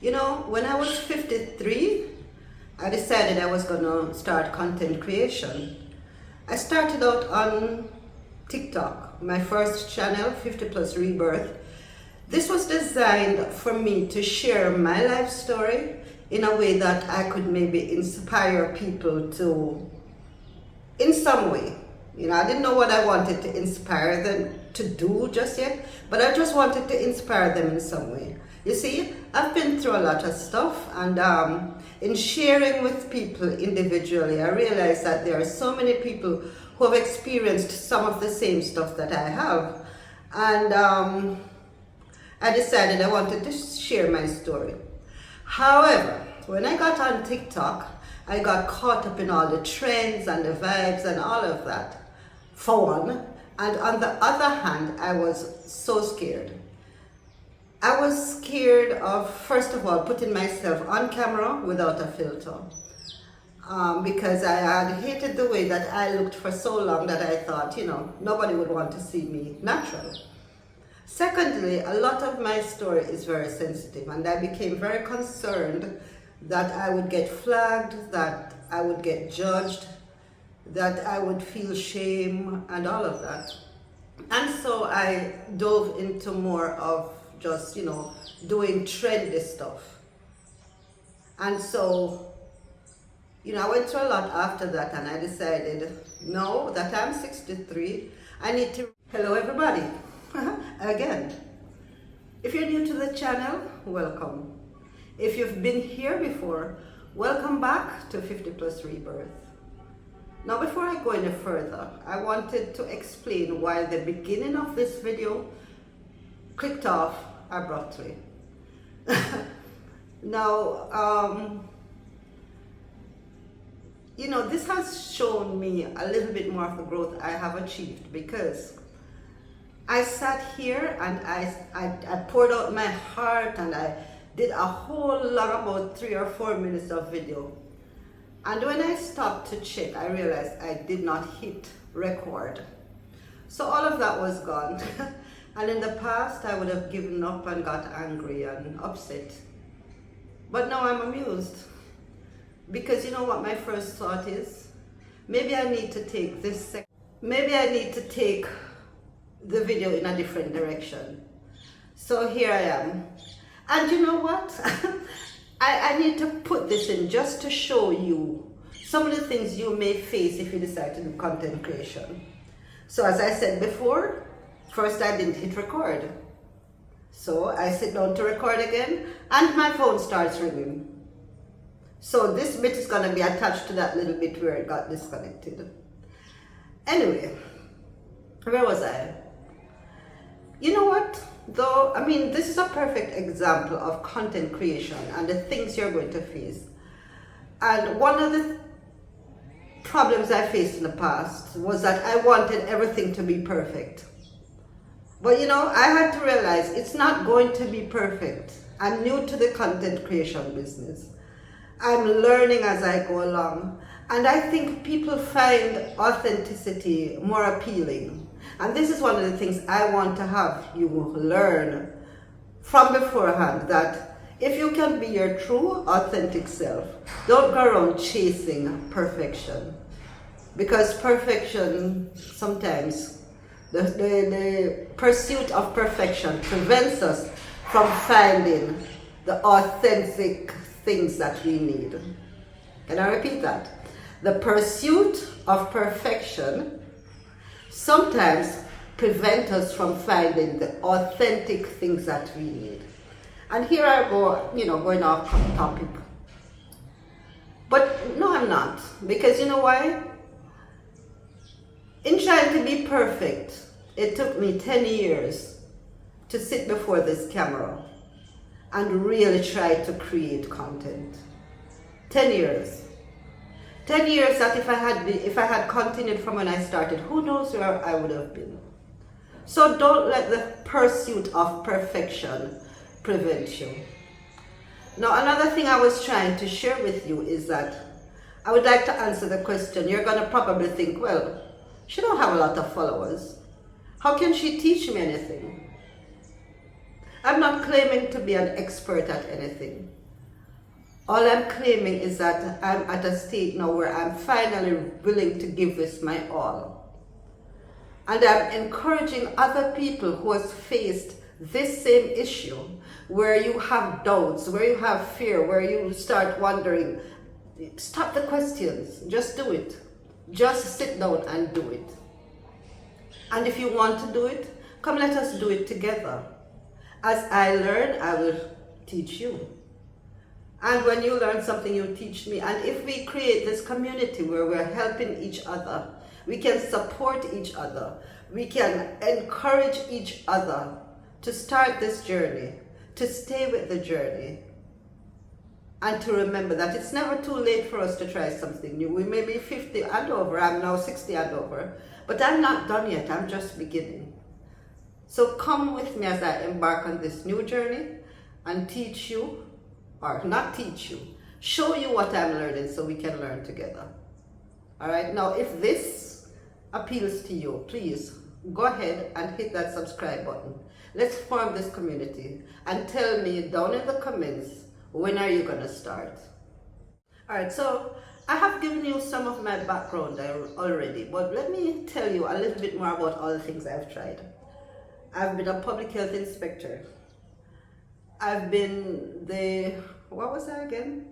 You know, when I was 53, I decided I was going to start content creation. I started out on TikTok, my first channel, 50 Plus Rebirth. This was designed for me to share my life story in a way that I could maybe inspire people to, in some way. You know, I didn't know what I wanted to inspire them to do just yet, but I just wanted to inspire them in some way. You see, I've been through a lot of stuff, and in sharing with people individually, I realized that there are so many people who have experienced some of the same stuff that I have. And I decided I wanted to share my story. However, when I got on TikTok, I got caught up in all the trends and the vibes and all of that, for one. And on the other hand, I was so scared. I was scared of, first of all, putting myself on camera without a filter. Because I had hated the way that I looked for so long that I thought, you know, nobody would want to see me natural. Secondly, a lot of my story is very sensitive, and I became very concerned that I would get flagged, that I would get judged, that I would feel shame and all of that. And so I dove into more of just, you know, doing trendy stuff. And so, you know, I went through a lot after that, and I decided, no, that I'm 63, I need to... Hello everybody, again. If you're new to the channel, welcome. If you've been here before, welcome back to 50 Plus Rebirth. Now, before I go any further, I wanted to explain why the beginning of this video clicked off abruptly. Now, you know, this has shown me a little bit more of the growth I have achieved, because I sat here and I poured out my heart, and I did a whole lot, about 3 or 4 minutes of video. And when I stopped to check, I realized I did not hit record. So all of that was gone. And in the past, I would have given up and got angry and upset. But now I'm amused. Because you know what my first thought is? Maybe I need to take maybe I need to take the video in a different direction. So here I am. And you know what? I need to put this in just to show you some of the things you may face if you decide to do content creation. So as I said before, first I didn't hit record. So I sit down to record again, and my phone starts ringing. So this bit is going to be attached to that little bit where it got disconnected. Anyway, where was I? You know what? Though, I mean, this is a perfect example of content creation and the things you're going to face. And one of the problems I faced in the past was that I wanted everything to be perfect. But you know, I had to realize it's not going to be perfect. I'm new to the content creation business. I'm learning as I go along. And I think people find authenticity more appealing. And this is one of the things I want to have you learn from beforehand, that if you can be your true, authentic self, don't go around chasing perfection. Because perfection, sometimes, the pursuit of perfection prevents us from finding the authentic things that we need. Can I repeat that? The pursuit of perfection sometimes prevent us from finding the authentic things that we need. And here I go, you know, going off topic. But no, I'm not. Because you know why? In trying to be perfect, it took me 10 years to sit before this camera and really try to create content. 10 years. 10 years that if I had continued from when I started, who knows where I would have been. So don't let the pursuit of perfection prevent you. Now, another thing I was trying to share with you is that I would like to answer the question. You're going to probably think, well, she don't have a lot of followers. How can she teach me anything? I'm not claiming to be an expert at anything. All I'm claiming is that I'm at a state now where I'm finally willing to give this my all. And I'm encouraging other people who has faced this same issue, where you have doubts, where you have fear, where you start wondering, stop the questions, just do it. Just sit down and do it. And if you want to do it, come let us do it together. As I learn, I will teach you. And when you learn something, you teach me. And if we create this community where we're helping each other, we can support each other, we can encourage each other to start this journey, to stay with the journey, and to remember that it's never too late for us to try something new. We may be 50 and over, I'm now 60 and over, but I'm not done yet, I'm just beginning. So come with me as I embark on this new journey and teach you, or not teach you, show you what I'm learning so we can learn together. All right, now if this appeals to you, please go ahead and hit that subscribe button. Let's form this community and tell me down in the comments, when are you gonna start? All right, so I have given you some of my background already, but let me tell you a little bit more about all the things I've tried. I've been a public health inspector. I've been what was I again?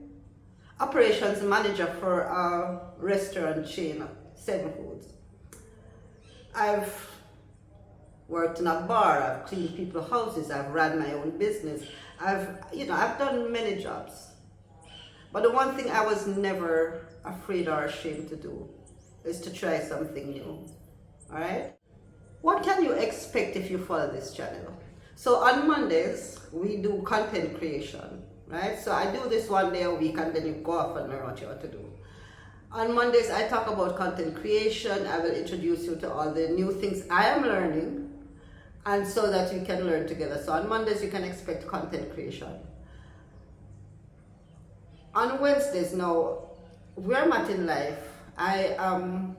Operations manager for a restaurant chain, 7 Foods. I've worked in a bar, I've cleaned people's houses, I've ran my own business. I've done many jobs. But the one thing I was never afraid or ashamed to do is to try something new. All right? What can you expect if you follow this channel? So on Mondays, we do content creation, right? So I do this 1 day a week and then you go off and learn what you want to do. On Mondays, I talk about content creation. I will introduce you to all the new things I am learning, and so that you can learn together. So on Mondays, you can expect content creation. On Wednesdays, now, where I'm at in life, I am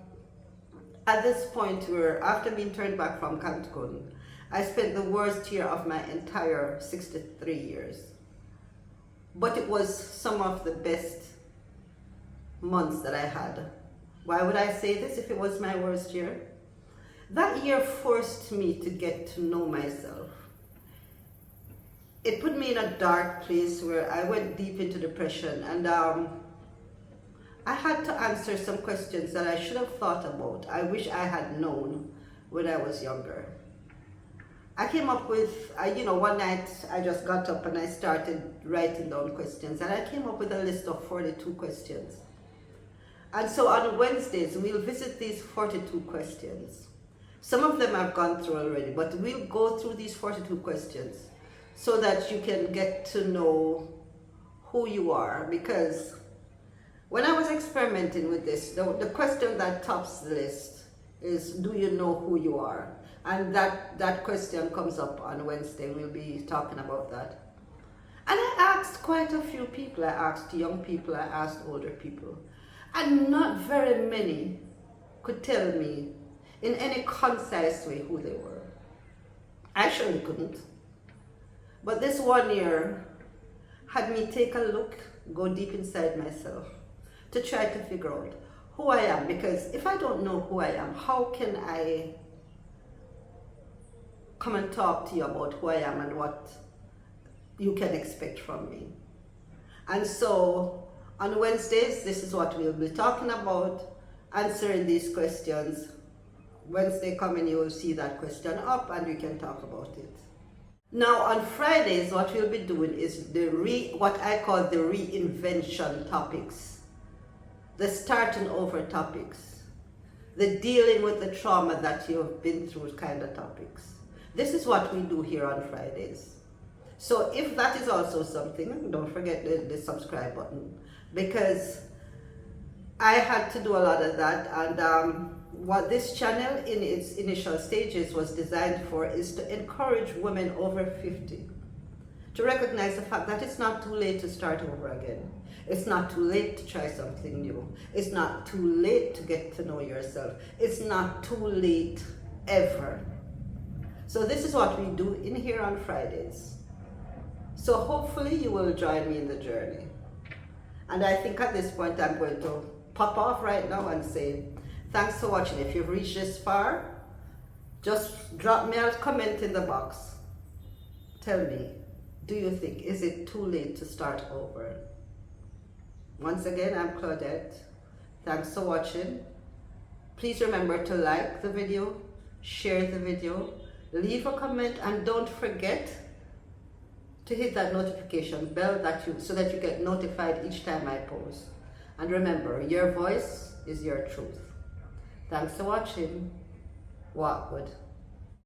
at this point where after being turned back from Cancun, I spent the worst year of my entire 63 years. But it was some of the best months that I had. Why would I say this if it was my worst year? That year forced me to get to know myself. It put me in a dark place where I went deep into depression, and I had to answer some questions that I should have thought about. I wish I had known when I was younger. I came up with, one night I just got up and I started writing down questions, and I came up with a list of 42 questions. And so on Wednesdays, we'll visit these 42 questions. Some of them I've gone through already, but we'll go through these 42 questions so that you can get to know who you are. Because when I was experimenting with this, the question that tops the list is, do you know who you are? And that question comes up on Wednesday. We'll be talking about that. And I asked quite a few people. I asked young people, I asked older people. And not very many could tell me in any concise way who they were. I surely couldn't. But this 1 year had me take a look, go deep inside myself, to try to figure out who I am. Because if I don't know who I am, how can I come and talk to you about who I am and what you can expect from me? And so on Wednesdays, this is what we'll be talking about, answering these questions. Wednesday coming, you will see that question up and we can talk about it. Now on Fridays, what we'll be doing is what I call the reinvention topics, the starting over topics, the dealing with the trauma that you have been through kind of topics. This is what we do here on Fridays. So if that is also something, don't forget the subscribe button, because I had to do a lot of that. And what this channel in its initial stages was designed for is to encourage women over 50 to recognize the fact that it's not too late to start over again. It's not too late to try something new. It's not too late to get to know yourself. It's not too late ever. So this is what we do in here on Fridays. So hopefully you will join me in the journey. And I think at this point I'm going to pop off right now and say thanks for watching. If you've reached this far, just drop me a comment in the box. Tell me, do you think, is it too late to start over? Once again, I'm Claudette. Thanks for watching. Please remember to like the video, share the video, leave a comment, and don't forget to hit that notification bell so that you get notified each time I post. And remember, your voice is your truth. Thanks for watching. Walk good.